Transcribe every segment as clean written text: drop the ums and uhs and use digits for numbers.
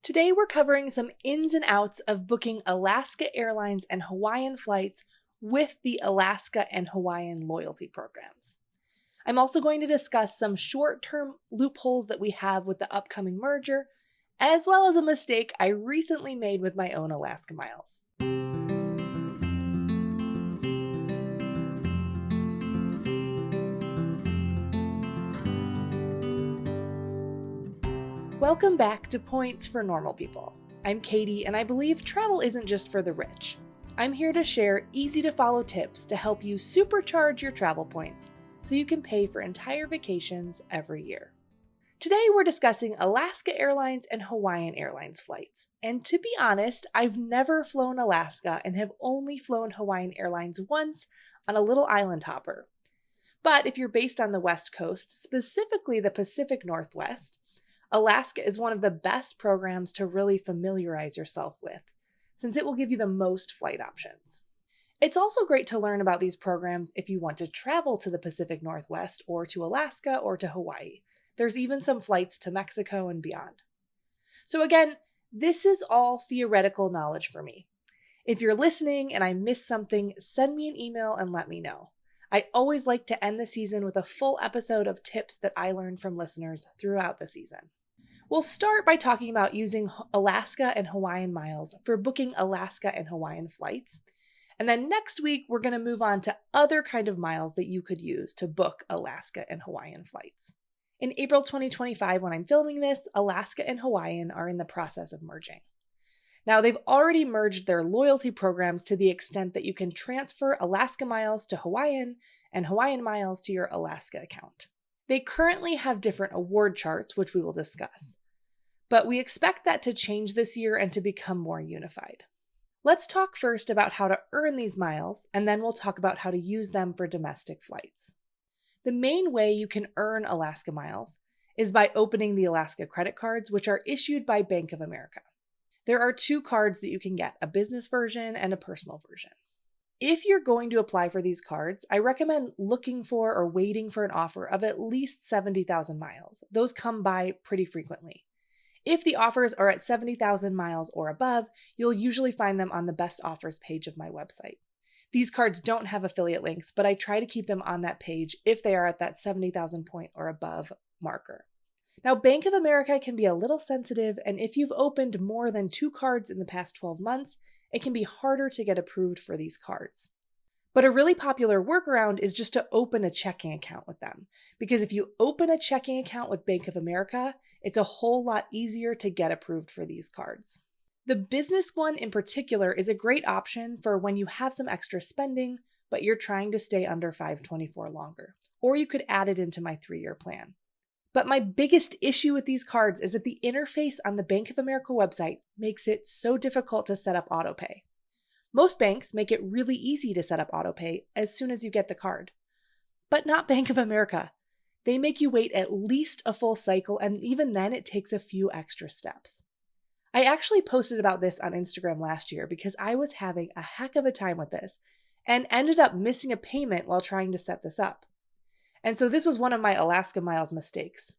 Today we're covering some ins and outs of booking Alaska Airlines and Hawaiian flights with the Alaska and Hawaiian loyalty programs. I'm also going to discuss some short-term loopholes that we have with the upcoming merger, as well as a mistake I recently made with my own Alaska miles. Welcome back to Points for Normal People. I'm Katie, and I believe travel isn't just for the rich. I'm here to share easy-to-follow tips to help you supercharge your travel points so you can pay for entire vacations every year. Today we're discussing Alaska Airlines and Hawaiian Airlines flights. And to be honest, I've never flown Alaska and have only flown Hawaiian Airlines once on a little island hopper. But if you're based on the West Coast, specifically the Pacific Northwest, Alaska is one of the best programs to really familiarize yourself with, since it will give you the most flight options. It's also great to learn about these programs if you want to travel to the Pacific Northwest or to Alaska or to Hawaii. There's even some flights to Mexico and beyond. So again, this is all theoretical knowledge for me. If you're listening and I missed something, send me an email and let me know. I always like to end the season with a full episode of tips that I learned from listeners throughout the season. We'll start by talking about using Alaska and Hawaiian miles for booking Alaska and Hawaiian flights. And then next week, we're going to move on to other kind of miles that you could use to book Alaska and Hawaiian flights. In April 2025, when I'm filming this, Alaska and Hawaiian are in the process of merging. Now, they've already merged their loyalty programs to the extent that you can transfer Alaska miles to Hawaiian and Hawaiian miles to your Alaska account. They currently have different award charts, which we will discuss, but we expect that to change this year and to become more unified. Let's talk first about how to earn these miles, and then we'll talk about how to use them for domestic flights. The main way you can earn Alaska miles is by opening the Alaska credit cards, which are issued by Bank of America. There are two cards that you can get, a business version and a personal version. If you're going to apply for these cards, I recommend looking for or waiting for an offer of at least 70,000 miles. Those come by pretty frequently. If the offers are at 70,000 miles or above, you'll usually find them on the best offers page of my website. These cards don't have affiliate links, but I try to keep them on that page if they are at that 70,000 point or above marker. Now, Bank of America can be a little sensitive, and if you've opened more than 2 cards in the past 12 months, it can be harder to get approved for these cards. But a really popular workaround is just to open a checking account with them, because if you open a checking account with Bank of America, it's a whole lot easier to get approved for these cards. The business one in particular is a great option for when you have some extra spending, but you're trying to stay under $524 longer, or you could add it into my 3-year plan. But my biggest issue with these cards is that the interface on the Bank of America website makes it so difficult to set up autopay. Most banks make it really easy to set up autopay as soon as you get the card. But not Bank of America. They make you wait at least a full cycle, and even then it takes a few extra steps. I actually posted about this on Instagram last year because I was having a heck of a time with this and ended up missing a payment while trying to set this up. And so this was one of my Alaska miles mistakes.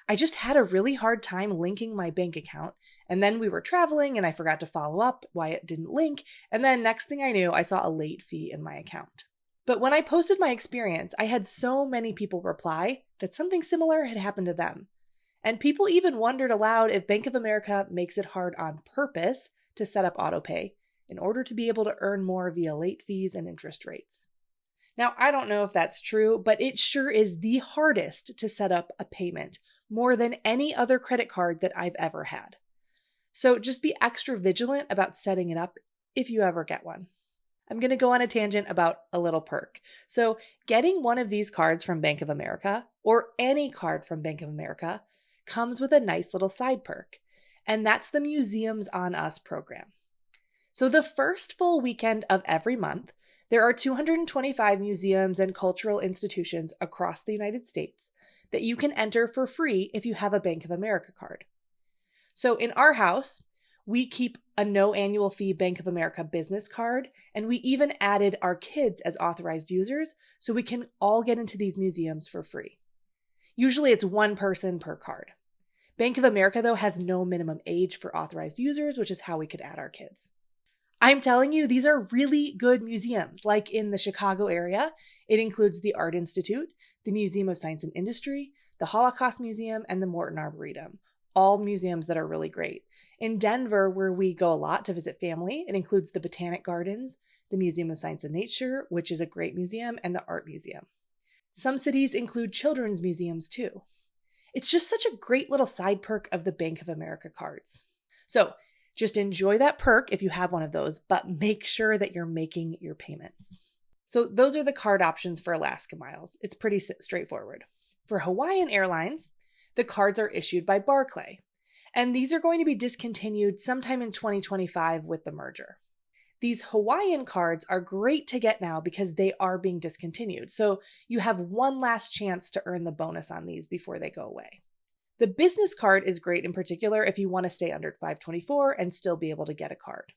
I just had a really hard time linking my bank account, and then we were traveling and I forgot to follow up why it didn't link, and then next thing I knew, I saw a late fee in my account. But when I posted my experience, I had so many people reply that something similar had happened to them. And people even wondered aloud if Bank of America makes it hard on purpose to set up autopay in order to be able to earn more via late fees and interest rates. Now, I don't know if that's true, but it sure is the hardest to set up a payment, more than any other credit card that I've ever had. So just be extra vigilant about setting it up if you ever get one. I'm going to go on a tangent about a little perk. So getting one of these cards from Bank of America, or any card from Bank of America, comes with a nice little side perk, and that's the Museums on Us program. So the first full weekend of every month, there are 225 museums and cultural institutions across the United States that you can enter for free if you have a Bank of America card. So in our house, we keep a no annual fee Bank of America business card, and we even added our kids as authorized users so we can all get into these museums for free. Usually it's one person per card. Bank of America, though, has no minimum age for authorized users, which is how we could add our kids. I'm telling you, these are really good museums. Like in the Chicago area, it includes the Art Institute, the Museum of Science and Industry, the Holocaust Museum, and the Morton Arboretum. All museums that are really great. In Denver, where we go a lot to visit family, it includes the Botanic Gardens, the Museum of Science and Nature, which is a great museum, and the Art Museum. Some cities include children's museums too. It's just such a great little side perk of the Bank of America cards. So just enjoy that perk if you have one of those, but make sure that you're making your payments. So those are the card options for Alaska Miles. It's pretty straightforward. For Hawaiian Airlines, the cards are issued by Barclay, and these are going to be discontinued sometime in 2025 with the merger. These Hawaiian cards are great to get now because they are being discontinued, so you have one last chance to earn the bonus on these before they go away. The business card is great in particular if you want to stay under 524 and still be able to get a card.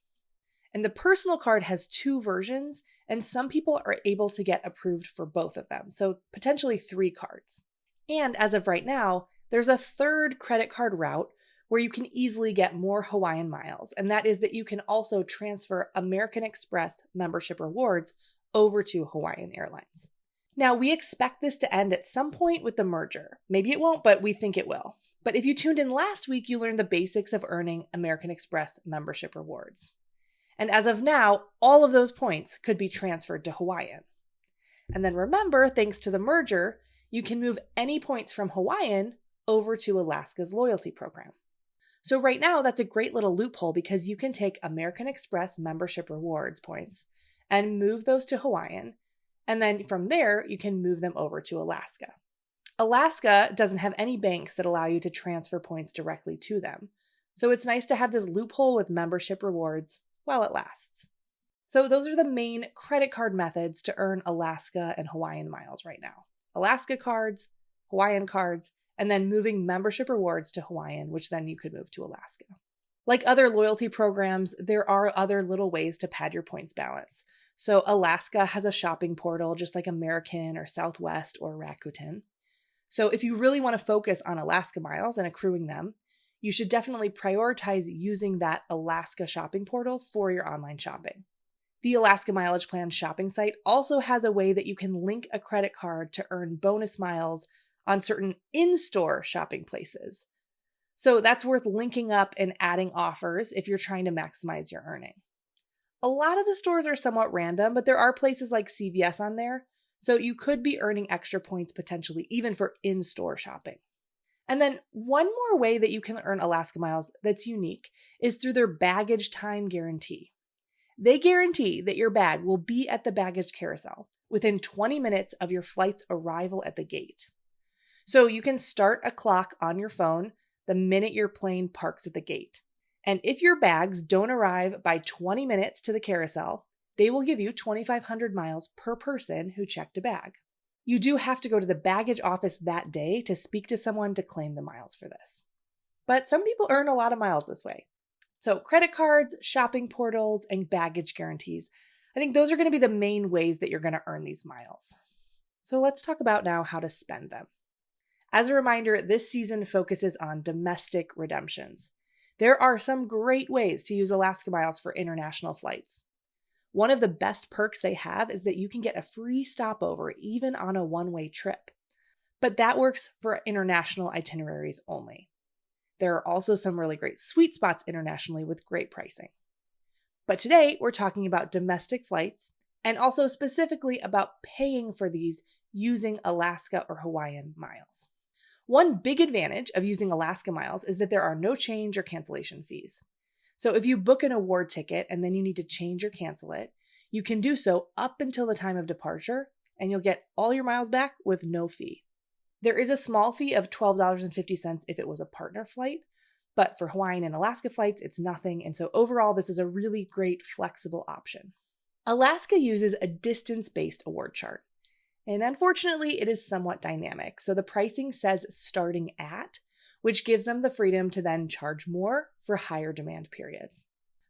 And the personal card has two versions, and some people are able to get approved for both of them, so potentially 3 cards. And as of right now, there's a third credit card route where you can easily get more Hawaiian miles, and that is that you can also transfer American Express membership rewards over to Hawaiian Airlines. Now, we expect this to end at some point with the merger. Maybe it won't, but we think it will. But if you tuned in last week, you learned the basics of earning American Express membership rewards. And as of now, all of those points could be transferred to Hawaiian. And then remember, thanks to the merger, you can move any points from Hawaiian over to Alaska's loyalty program. So right now, that's a great little loophole because you can take American Express membership rewards points and move those to Hawaiian. And then from there, you can move them over to Alaska. Alaska doesn't have any banks that allow you to transfer points directly to them. So it's nice to have this loophole with membership rewards while it lasts. So those are the main credit card methods to earn Alaska and Hawaiian miles right now. Alaska cards, Hawaiian cards, and then moving membership rewards to Hawaiian, which then you could move to Alaska. Like other loyalty programs, there are other little ways to pad your points balance. So Alaska has a shopping portal, just like American or Southwest or Rakuten. So if you really want to focus on Alaska miles and accruing them, you should definitely prioritize using that Alaska shopping portal for your online shopping. The Alaska Mileage Plan shopping site also has a way that you can link a credit card to earn bonus miles on certain in-store shopping places. So that's worth linking up and adding offers if you're trying to maximize your earning. A lot of the stores are somewhat random, but there are places like CVS on there, so you could be earning extra points potentially even for in-store shopping. And then one more way that you can earn Alaska miles that's unique is through their baggage time guarantee. They guarantee that your bag will be at the baggage carousel within 20 minutes of your flight's arrival at the gate. So you can start a clock on your phone the minute your plane parks at the gate. And if your bags don't arrive by 20 minutes to the carousel, they will give you 2,500 miles per person who checked a bag. You do have to go to the baggage office that day to speak to someone to claim the miles for this. But some people earn a lot of miles this way. So credit cards, shopping portals, and baggage guarantees. I think those are going to be the main ways that you're going to earn these miles. So let's talk about now how to spend them. As a reminder, this season focuses on domestic redemptions. There are some great ways to use Alaska miles for international flights. One of the best perks they have is that you can get a free stopover even on a one-way trip. But that works for international itineraries only. There are also some really great sweet spots internationally with great pricing. But today we're talking about domestic flights and also specifically about paying for these using Alaska or Hawaiian miles. One big advantage of using Alaska miles is that there are no change or cancellation fees. So if you book an award ticket and then you need to change or cancel it, you can do so up until the time of departure and you'll get all your miles back with no fee. There is a small fee of $12.50 if it was a partner flight, but for Hawaiian and Alaska flights, it's nothing. And so overall, this is a really great flexible option. Alaska uses a distance-based award chart. And unfortunately, it is somewhat dynamic. So the pricing says starting at, which gives them the freedom to then charge more for higher demand periods.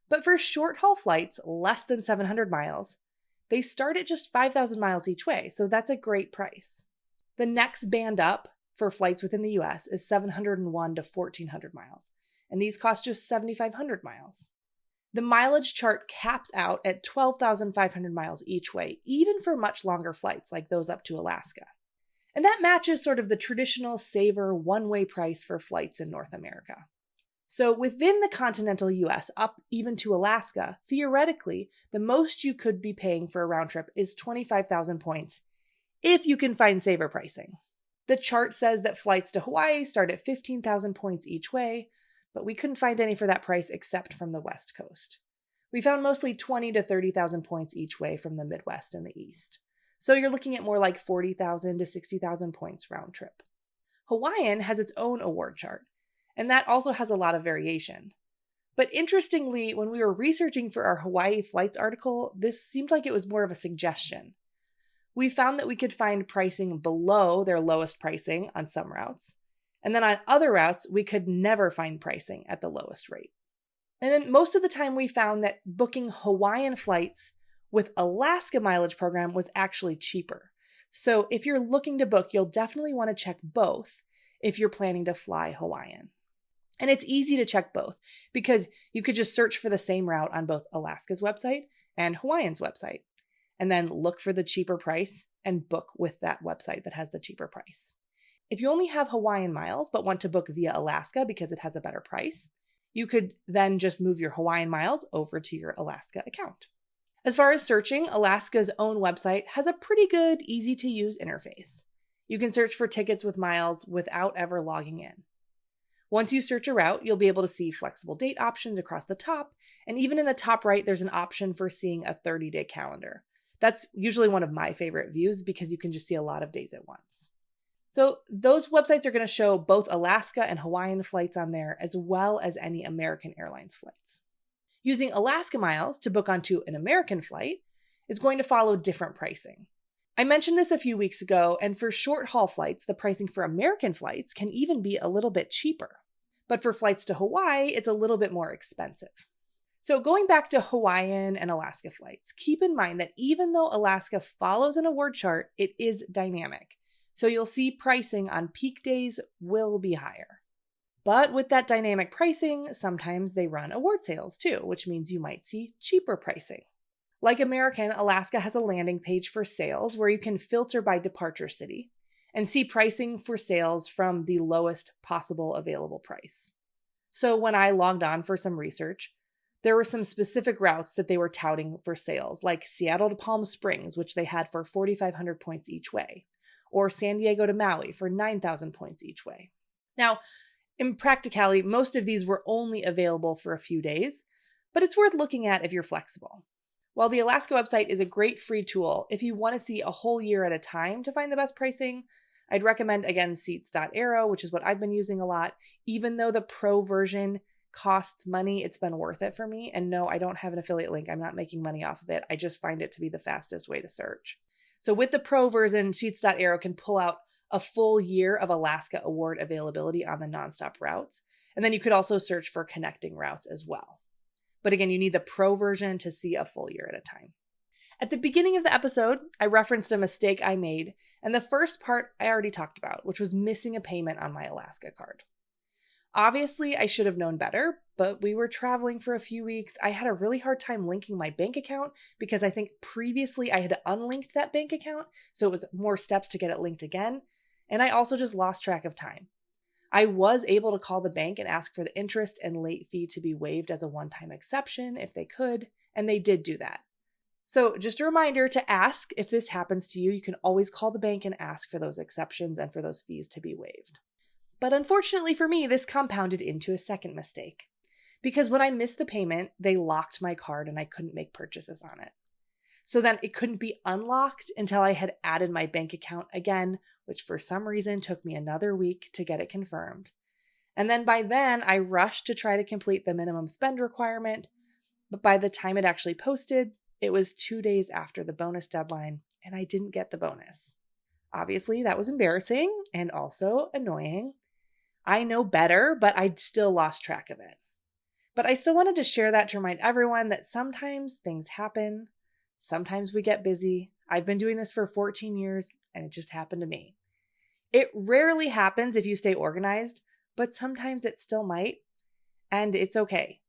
But for short haul flights, less than 700 miles, they start at just 5,000 miles each way. So that's a great price. The next band up for flights within the US is 701 to 1,400 miles, and these cost just 7,500 miles. The mileage chart caps out at 12,500 miles each way, even for much longer flights like those up to Alaska. And that matches sort of the traditional saver one-way price for flights in North America. So within the continental US, up even to Alaska, theoretically, the most you could be paying for a round trip is 25,000 points if you can find saver pricing. The chart says that flights to Hawaii start at 15,000 points each way, but we couldn't find any for that price except from the West Coast. We found mostly 20 to 30,000 points each way from the Midwest and the East. So you're looking at more like 40,000 to 60,000 points round trip. Hawaiian has its own award chart, and that also has a lot of variation. But interestingly, when we were researching for our Hawaii flights article, this seemed like it was more of a suggestion. We found that we could find pricing below their lowest pricing on some routes, and then on other routes, we could never find pricing at the lowest rate. And then most of the time we found that booking Hawaiian flights with Alaska mileage program was actually cheaper. So if you're looking to book, you'll definitely want to check both if you're planning to fly Hawaiian. And it's easy to check both because you could just search for the same route on both Alaska's website and Hawaiian's website, and then look for the cheaper price and book with that website that has the cheaper price. If you only have Hawaiian miles but want to book via Alaska because it has a better price, you could then just move your Hawaiian miles over to your Alaska account. As far as searching, Alaska's own website has a pretty good, easy-to-use interface. You can search for tickets with miles without ever logging in. Once you search a route, you'll be able to see flexible date options across the top, and even in the top right, there's an option for seeing a 30-day calendar. That's usually one of my favorite views because you can just see a lot of days at once. So those websites are going to show both Alaska and Hawaiian flights on there, as well as any American Airlines flights. Using Alaska miles to book onto an American flight is going to follow different pricing. I mentioned this a few weeks ago, and for short-haul flights, the pricing for American flights can even be a little bit cheaper. But for flights to Hawaii, it's a little bit more expensive. So going back to Hawaiian and Alaska flights, keep in mind that even though Alaska follows an award chart, it is dynamic. So you'll see pricing on peak days will be higher. But with that dynamic pricing, sometimes they run award sales too, which means you might see cheaper pricing. Like American, Alaska has a landing page for sales where you can filter by departure city and see pricing for sales from the lowest possible available price. So when I logged on for some research, there were some specific routes that they were touting for sales, like Seattle to Palm Springs, which they had for 4,500 points each way, or San Diego to Maui for 9,000 points each way. Now, in practicality, most of these were only available for a few days, but it's worth looking at if you're flexible. While the Alaska website is a great free tool, if you want to see a whole year at a time to find the best pricing, I'd recommend, again, Seats.Aero, which is what I've been using a lot. Even though the pro version costs money, it's been worth it for me. And no, I don't have an affiliate link. I'm not making money off of it. I just find it to be the fastest way to search. So with the pro version, Seats.Aero can pull out a full year of Alaska award availability on the nonstop routes. And then you could also search for connecting routes as well. But again, you need the pro version to see a full year at a time. At the beginning of the episode, I referenced a mistake I made, and the first part I already talked about, which was missing a payment on my Alaska card. Obviously, I should have known better, but we were traveling for a few weeks. I had a really hard time linking my bank account because I think previously I had unlinked that bank account, so it was more steps to get it linked again, and I also just lost track of time. I was able to call the bank and ask for the interest and late fee to be waived as a one-time exception if they could, and they did do that. So just a reminder to ask if this happens to you. You can always call the bank and ask for those exceptions and for those fees to be waived. But unfortunately for me, this compounded into a second mistake. Because when I missed the payment, they locked my card and I couldn't make purchases on it. So then it couldn't be unlocked until I had added my bank account again, which for some reason took me another week to get it confirmed. And then by then, I rushed to try to complete the minimum spend requirement. But by the time it actually posted, it was 2 days after the bonus deadline, and I didn't get the bonus. Obviously, that was embarrassing and also annoying. I know better, but I still lost track of it. But I still wanted to share that to remind everyone that sometimes things happen. Sometimes we get busy. I've been doing this for 14 years, and it just happened to me. It rarely happens if you stay organized, but sometimes it still might, and it's okay.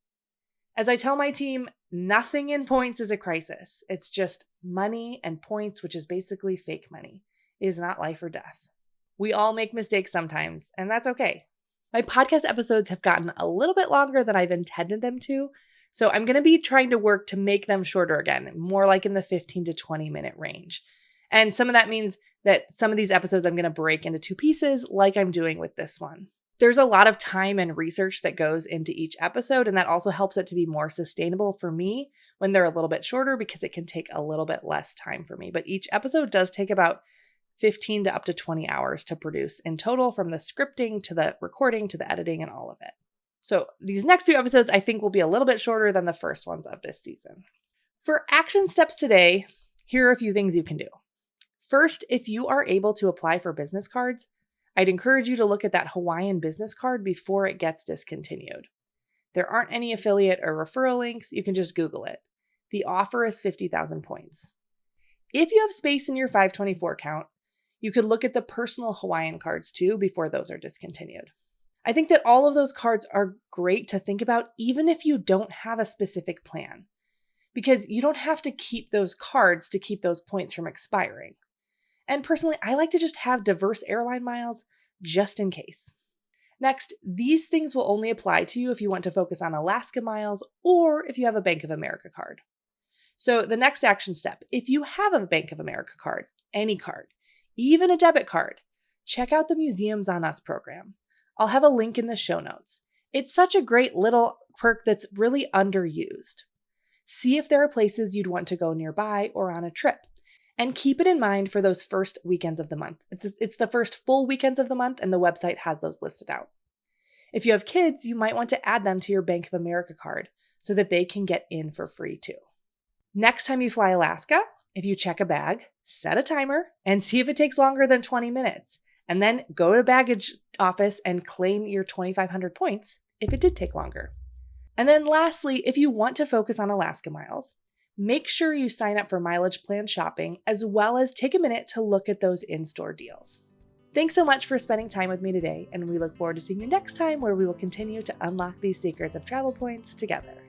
As I tell my team, nothing in points is a crisis. It's just money and points, which is basically fake money. It is not life or death. We all make mistakes sometimes, and that's okay. My podcast episodes have gotten a little bit longer than I've intended them to, so I'm going to be trying to work to make them shorter again, more like in the 15 to 20 minute range. And some of that means that some of these episodes I'm going to break into 2 pieces like I'm doing with this one. There's a lot of time and research that goes into each episode, and that also helps it to be more sustainable for me when they're a little bit shorter because it can take a little bit less time for me. But each episode does take about 15 to up to 20 hours to produce in total, from the scripting to the recording to the editing and all of it. So these next few episodes I think will be a little bit shorter than the first ones of this season. For action steps today, here are a few things you can do. First, if you are able to apply for business cards, I'd encourage you to look at that Hawaiian business card before it gets discontinued. There aren't any affiliate or referral links. You can just Google it. The offer is 50,000 points. If you have space in your 524 count, you could look at the personal Hawaiian cards too before those are discontinued. I think that all of those cards are great to think about even if you don't have a specific plan, because you don't have to keep those cards to keep those points from expiring. And personally, I like to just have diverse airline miles just in case. Next, these things will only apply to you if you want to focus on Alaska miles or if you have a Bank of America card. So the next action step, if you have a Bank of America card, any card, even a debit card, check out the Museums on Us program. I'll have a link in the show notes. It's such a great little perk that's really underused. See if there are places you'd want to go nearby or on a trip. And keep it in mind for those first weekends of the month. It's the first full weekends of the month, and the website has those listed out. If you have kids, you might want to add them to your Bank of America card so that they can get in for free too. Next time you fly Alaska, if you check a bag, set a timer and see if it takes longer than 20 minutes. And then go to baggage office and claim your 2,500 points if it did take longer. And then lastly, if you want to focus on Alaska miles, make sure you sign up for mileage plan shopping, as well as take a minute to look at those in-store deals. Thanks so much for spending time with me today, and we look forward to seeing you next time, where we will continue to unlock these secrets of travel points together.